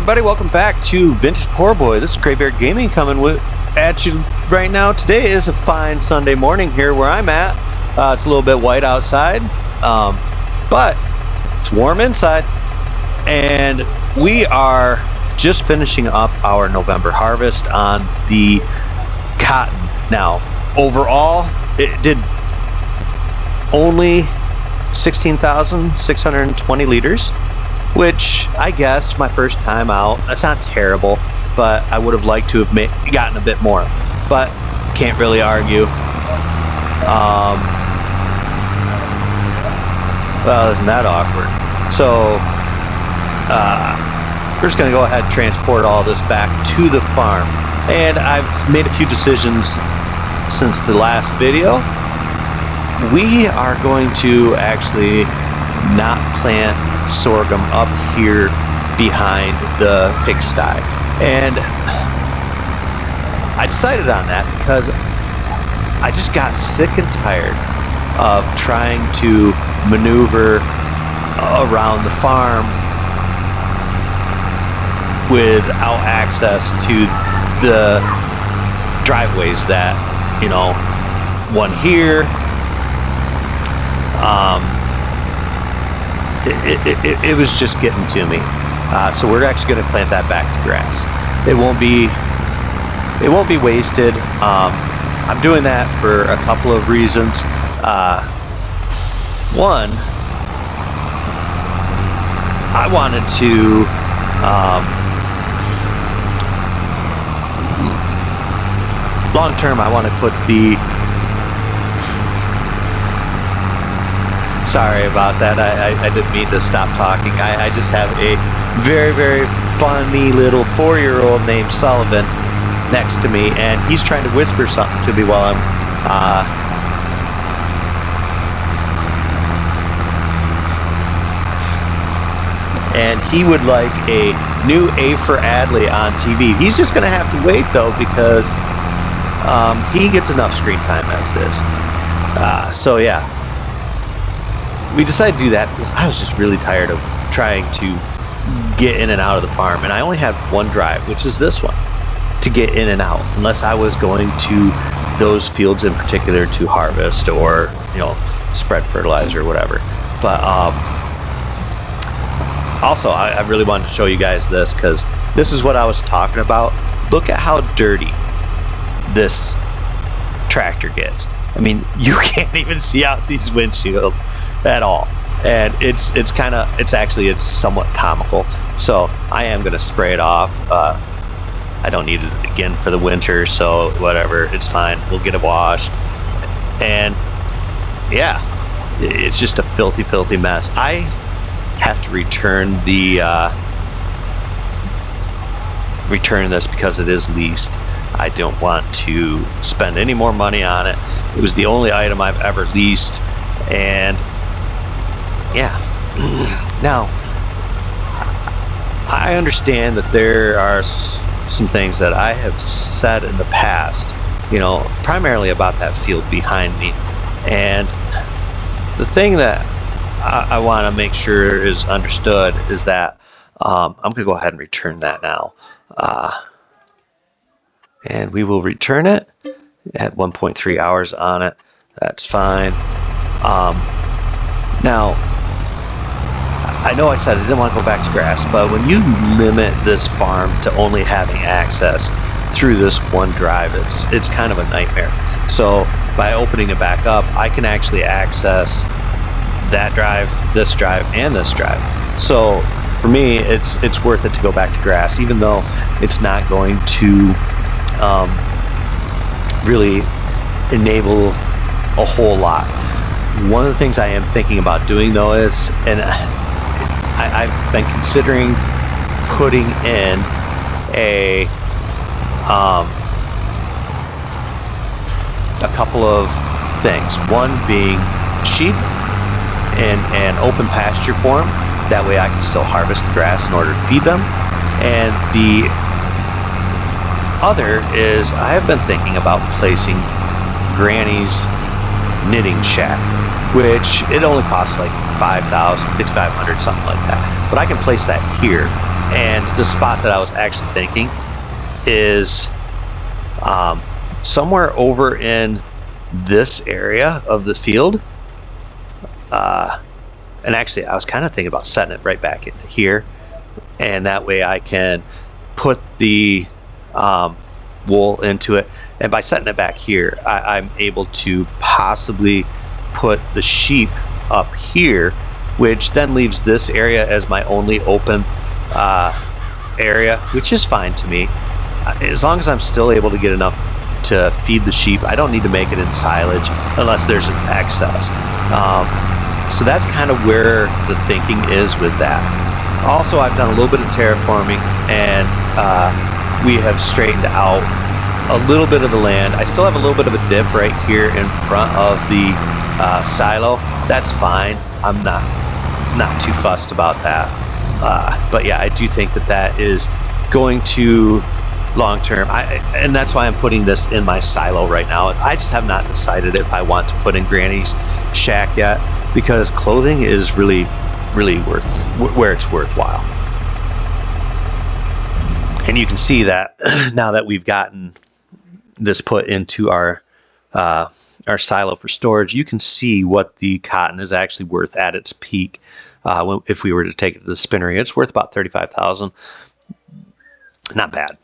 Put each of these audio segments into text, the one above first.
everybody, welcome back to Vintage Poorboy. This is Graybeard Gaming coming at you right now. Today is a fine Sunday morning here where I'm at. It's a little bit white outside, but it's warm inside. And we are just finishing up our November harvest on the cotton. Now, overall, it did only 16,620 liters. Which I guess my first time out, that's not terrible, but I would have liked to have gotten a bit more, but can't really argue. Well, isn't that awkward? So we're just going to go ahead and transport all this back to the farm, and I've made a few decisions since the last video. We are going to actually not plant sorghum up here behind the pigsty, and I decided on that because I just got sick and tired of trying to maneuver around the farm without access to the driveways that, you know, one here. It was just getting to me, so we're actually going to plant that back to grass. It won't be wasted. I'm doing that for a couple of reasons. One, I wanted to long term. I want to put the Sorry about that. I didn't mean to stop talking. I just have a very, very funny little 4-year-old named Sullivan next to me, and he's trying to whisper something to me while I'm and he would like a new A for Adley on TV. He's just going to have to wait though, because he gets enough screen time as it is. So yeah. We decided to do that because I was just really tired of trying to get in and out of the farm, and I only had one drive, which is this one, to get in and out, unless I was going to those fields in particular to harvest or, you know, spread fertilizer or whatever. But also I really wanted to show you guys this, because this is what I was talking about. Look at how dirty this tractor gets. I mean, you can't even see out these windshields at all, and it's somewhat comical. So I am going to spray it off. I don't need it again for the winter, so whatever, it's fine. We'll get it washed, and yeah, it's just a filthy mess. I have to return this because it is leased. I don't want to spend any more money on it. It was the only item I've ever leased, and yeah. Now, I understand that there are some things that I have said in the past, you know, primarily about that field behind me, and the thing that I want to make sure is understood is that I'm going to go ahead and return that now. And we will return it. It had 1.3 hours on it. That's fine. Now, I know I said I didn't want to go back to grass, but when you limit this farm to only having access through this one drive, it's kind of a nightmare. So by opening it back up, I can actually access that drive, this drive, and this drive. So for me, it's worth it to go back to grass, even though it's not going to really enable a whole lot. One of the things I am thinking about doing though is, and I've been considering putting in a couple of things. One being sheep in an open pasture form. That way I can still harvest the grass in order to feed them. And the other is I have been thinking about placing Granny's knitting shack, which it only costs like $5,000, $5,500, something like that. But I can place that here And the spot that I was actually thinking is somewhere over in this area of the field. And actually, I was kind of thinking about setting it right back into here. And that way I can put the wool into it. And by setting it back here, I'm able to possibly put the sheep up here, which then leaves this area as my only open area, which is fine to me. As long as I'm still able to get enough to feed the sheep, I don't need to make it in silage unless there's an excess. So that's kind of where the thinking is with that. Also, I've done a little bit of terraforming, and we have straightened out a little bit of the land. I still have a little bit of a dip right here in front of the silo. That's fine. I'm not too fussed about that. But yeah, I do think that is going to long term. And that's why I'm putting this in my silo right now. I just have not decided if I want to put in Granny's shack yet, because clothing is really worth where it's worthwhile. And you can see that now that we've gotten this put into our silo for storage, you can see what the cotton is actually worth at its peak. If we were to take it to the spinnery, it's worth about $35,000. Not bad.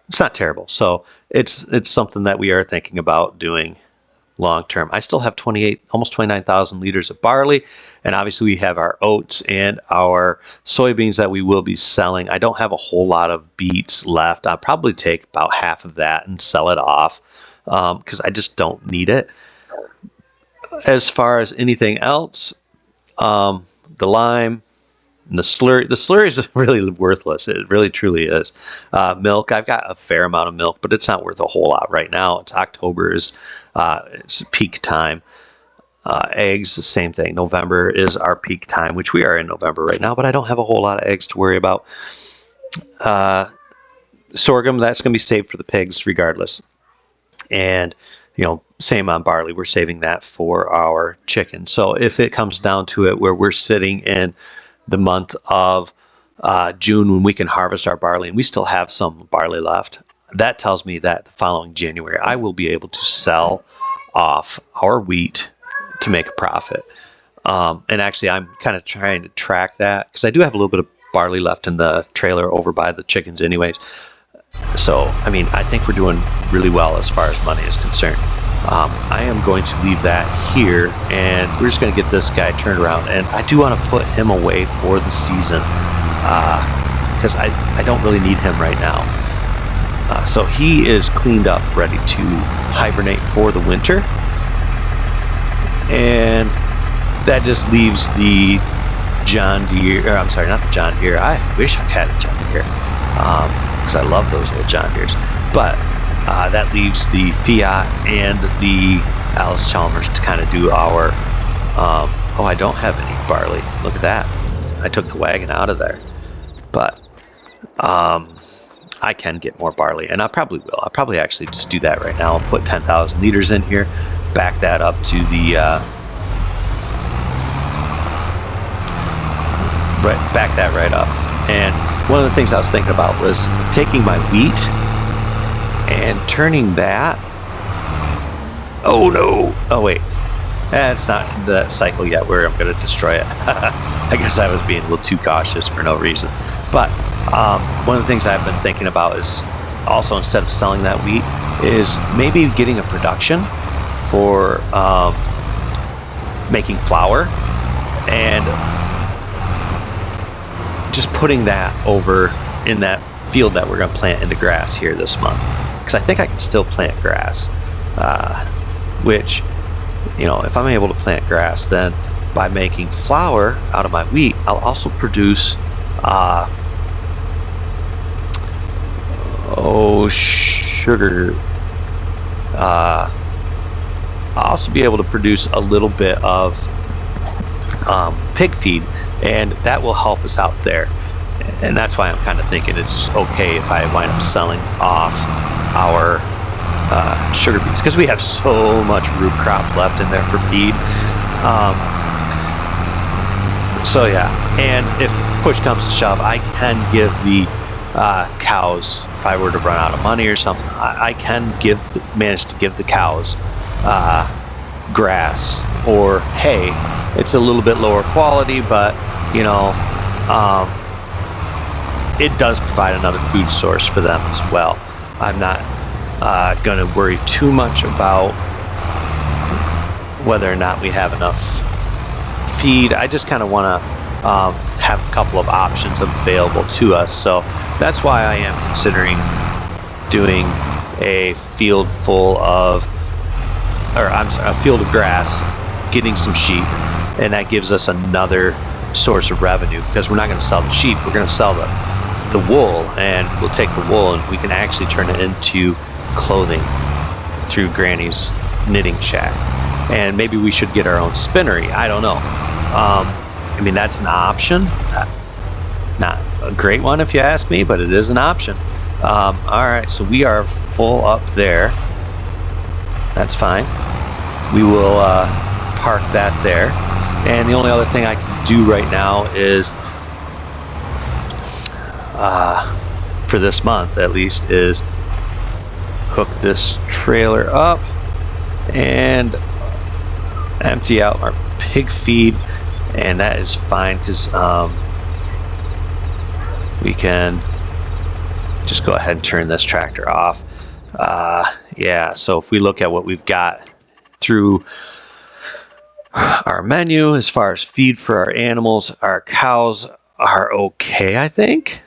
It's not terrible. So it's something that we are thinking about doing long term. I still have almost 29,000 liters of barley, and obviously we have our oats and our soybeans that we will be selling. I don't have a whole lot of beets left. I'll probably take about half of that and sell it off because I just don't need it. As far as anything else, the lime, and the slurry is really worthless. It really truly is. Milk, I've got a fair amount of milk, but it's not worth a whole lot right now. It's October is it's peak time. Eggs, the same thing. November is our peak time, which we are in November right now, but I don't have a whole lot of eggs to worry about. Sorghum, that's going to be saved for the pigs regardless. And same on barley. We're saving that for our chickens. So if it comes down to it where we're sitting in the month of June when we can harvest our barley and we still have some barley left, that tells me that the following January I will be able to sell off our wheat to make a profit. And actually I'm kind of trying to track that because I do have a little bit of barley left in the trailer over by the chickens anyways. So, I mean, I think we're doing really well as far as money is concerned. I am going to leave that here, and we're just going to get this guy turned around. And I do want to put him away for the season because I don't really need him right now. So he is cleaned up, ready to hibernate for the winter. And that just leaves the John Deere, or I'm sorry, not the John Deere. I wish I had a John Deere because I love those old John Deeres. But that leaves the Fiat and the Alice Chalmers to kind of do our, oh, I don't have any barley. Look at that. I took the wagon out of there. But I can get more barley, and I probably will. I'll probably actually just do that right now. I'll put 10,000 liters in here, back that up to the, back that right up. And one of the things I was thinking about was taking my wheat and turning that. Oh no! Oh wait, it's not that cycle yet where I'm going to destroy it. I guess I was being a little too cautious for no reason. But one of the things I've been thinking about is also, instead of selling that wheat, is maybe getting a production for making flour and just putting that over in that field that we're going to plant into grass here this month. Because I think I can still plant grass, which, if I'm able to plant grass, then by making flour out of my wheat, I'll also produce sugar. I'll also be able to produce a little bit of pig feed, and that will help us out there. And that's why I'm kind of thinking it's okay if I wind up selling off our sugar beets, because we have so much root crop left in there for feed. So yeah, and if push comes to shove, I can give the cows, if I were to run out of money or something, I can manage to give the cows grass or hay. It's a little bit lower quality, but you know, it does provide another food source for them as well. I'm not going to worry too much about whether or not we have enough feed. I just kind of want to have a couple of options available to us. So that's why I am considering doing a field full of, a field of grass, getting some sheep, and that gives us another source of revenue, because we're not going to sell the sheep, we're going to sell the wool, and we'll take the wool and we can actually turn it into clothing through Granny's knitting shack. And maybe we should get our own spinnery. I don't know. I mean, that's an option. Not a great one if you ask me, but it is an option. All right, so we are full up there. That's fine. We will park that there. And the only other thing I can do right now is, for this month at least, is hook this trailer up and empty out our pig feed, and that is fine, because we can just go ahead and turn this tractor off. Yeah, so if we look at what we've got through our menu as far as feed for our animals, our cows are okay, I think,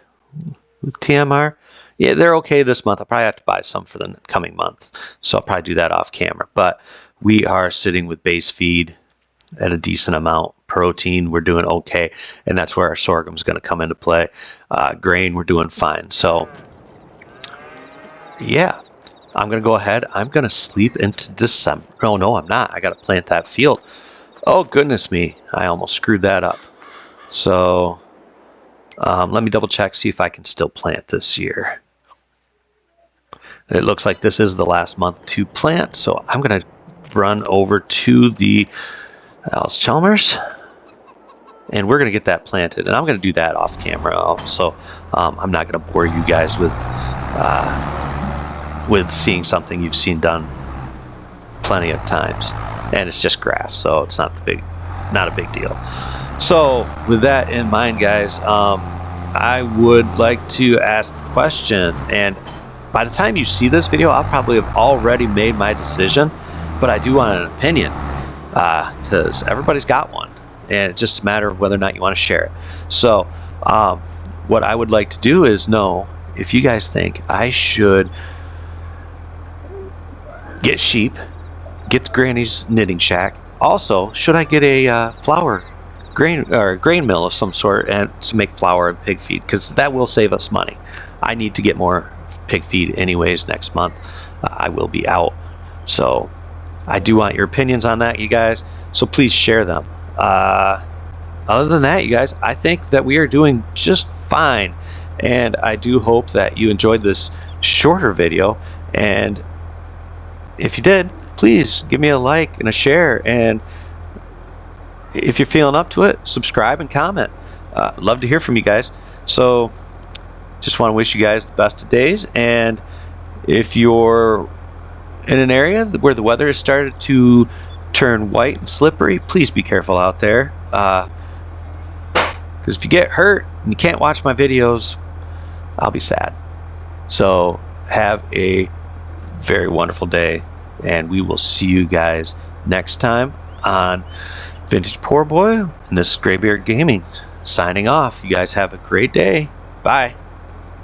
with TMR. Yeah, they're okay this month. I'll probably have to buy some for the coming month, so I'll probably do that off camera. But we are sitting with base feed at a decent amount. Protein, we're doing okay, and that's where our sorghum is going to come into play. Grain, we're doing fine. So yeah, I'm going to go ahead. I'm going to sleep into December. Oh, no, I'm not. I got to plant that field. Oh, goodness me. I almost screwed that up. So let me double check, see if I can still plant this year. It looks like this is the last month to plant, so I'm going to run over to the Alice Chalmers, and we're going to get that planted, and I'm going to do that off camera. So I'm not going to bore you guys with seeing something you've seen done plenty of times, and it's just grass, so it's not a big deal. So with that in mind, guys, I would like to ask the question, and by the time you see this video, I'll probably have already made my decision, but I do want an opinion, because everybody's got one, and it's just a matter of whether or not you want to share it. So what I would like to do is know if you guys think I should get sheep, get the Granny's knitting shack. Also, should I get a grain mill of some sort and to make flour and pig feed, because that will save us money. I need to get more pig feed anyways next month. I will be out, so I do want your opinions on that, you guys, so please share them. Other than that, you guys, I think that we are doing just fine, and I do hope that you enjoyed this shorter video, and if you did, please give me a like and a share, and if you're feeling up to it, subscribe and comment. Love to hear from you guys. So just want to wish you guys the best of days, and if you're in an area where the weather has started to turn white and slippery, please be careful out there, because if you get hurt and you can't watch my videos, I'll be sad. So have a very wonderful day, and we will see you guys next time on Vintage Poorboy, and this is Graybeard Gaming signing off. You guys have a great day. Bye.